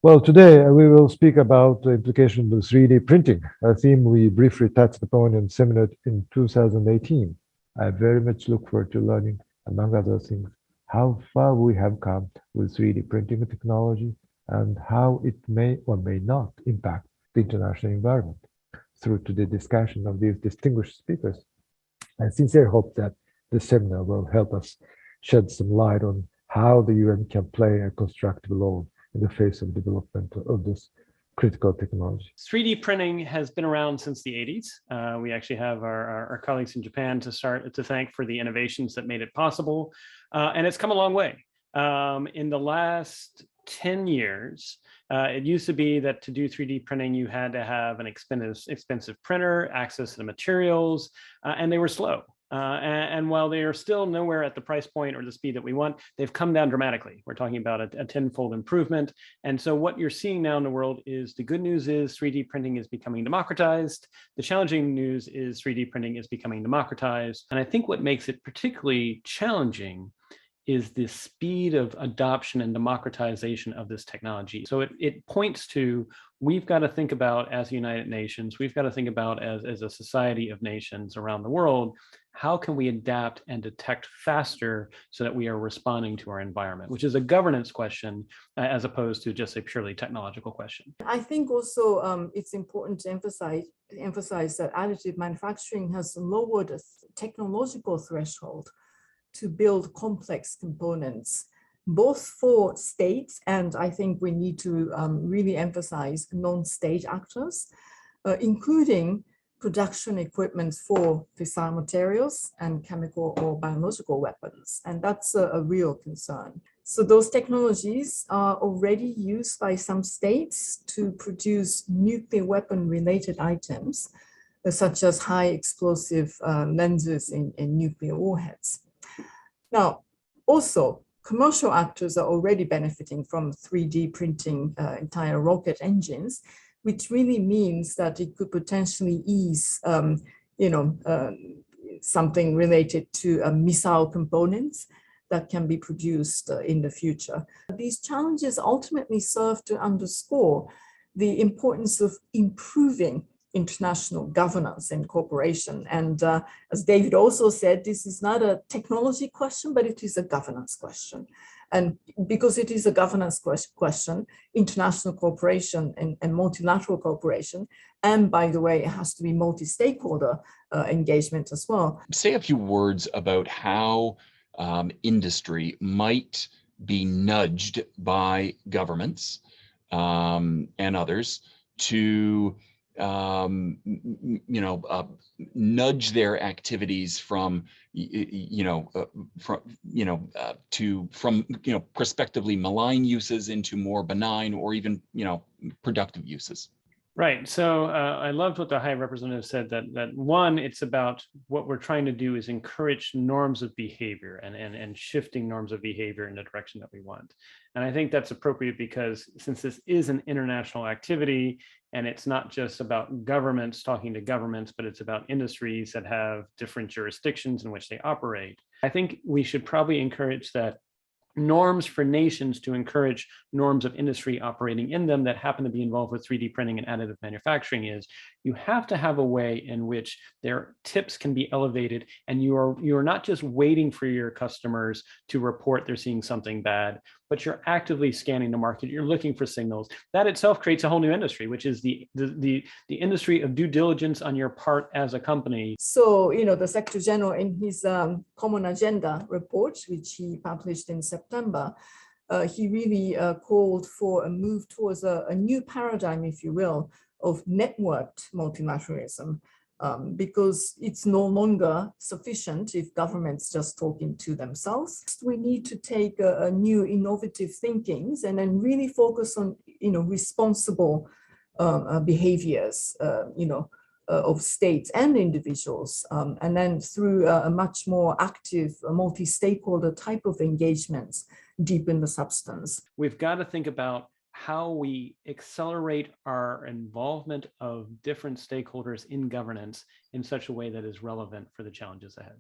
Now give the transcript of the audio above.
Well, today we will speak about the implications of 3D printing, a theme we briefly touched upon in seminar in 2018. I very much look forward to learning, among other things, how far we have come with 3D printing technology and how it may or may not impact the international environment. Through today's discussion of these distinguished speakers, I sincerely hope that this seminar will help us shed some light on how the UN can play a constructive role in the face of development of this critical technology. 3D printing has been around since the 80s. We actually have our colleagues in Japan to thank for the innovations that made it possible. And it's come a long way. In the last 10 years, it used to be that to do 3D printing, you had to have an expensive printer, access to the materials, and they were slow. And while they are still nowhere at the price point or the speed that we want, they've come down dramatically. We're talking about a tenfold improvement. And so what you're seeing now in the world is the good news is 3D printing is becoming democratized. The challenging news is 3D printing is becoming democratized. And I think what makes it particularly challenging is the speed of adoption and democratization of this technology. So it points to, we've got to think about as United Nations, we've got to think about as a society of nations around the world, how can we adapt and detect faster so that we are responding to our environment, which is a governance question as opposed to just a purely technological question. I think also it's important to emphasize that additive manufacturing has lowered a technological threshold to build complex components, both for states, and I think we need to really emphasize non-state actors, including production equipment for fissile materials and chemical or biological weapons. And that's a real concern. So those technologies are already used by some states to produce nuclear weapon related items, such as high explosive lenses in nuclear warheads. Now, also, commercial actors are already benefiting from 3D printing entire rocket engines, which really means that it could potentially ease, something related to missile components that can be produced in the future. These challenges ultimately serve to underscore the importance of improving international governance and cooperation. And as David also said, this is not a technology question, but it is a governance question. And because it is a governance question, international cooperation and multilateral cooperation, and by the way, it has to be multi-stakeholder engagement as well. Say a few words about how industry might be nudged by governments and others to nudge their activities from prospectively malign uses into more benign or even productive uses. Right. So I loved what the High Representative said, that one, it's about what we're trying to do is encourage norms of behavior and shifting norms of behavior in the direction that we want. And I think that's appropriate because since this is an international activity and it's not just about governments talking to governments, but it's about industries that have different jurisdictions in which they operate, I think we should probably encourage that norms for nations to encourage norms of industry operating in them that happen to be involved with 3D printing and additive manufacturing is you have to have a way in which their tips can be elevated and you are not just waiting for your customers to report they're seeing something bad, but you're actively scanning the market. You're looking for signals. That itself creates a whole new industry, which is the industry of due diligence on your part as a company. So, the Secretary General in his Common Agenda report, which he published in September, he really called for a move towards a new paradigm, if you will, of networked multilateralism. Because it's no longer sufficient if governments just talking to themselves. We need to take a new innovative thinkings and then really focus on, responsible behaviors, of states and individuals, and then through a much more active multi-stakeholder type of engagements, deepen the substance. We've got to think about how we accelerate our involvement of different stakeholders in governance in such a way that is relevant for the challenges ahead.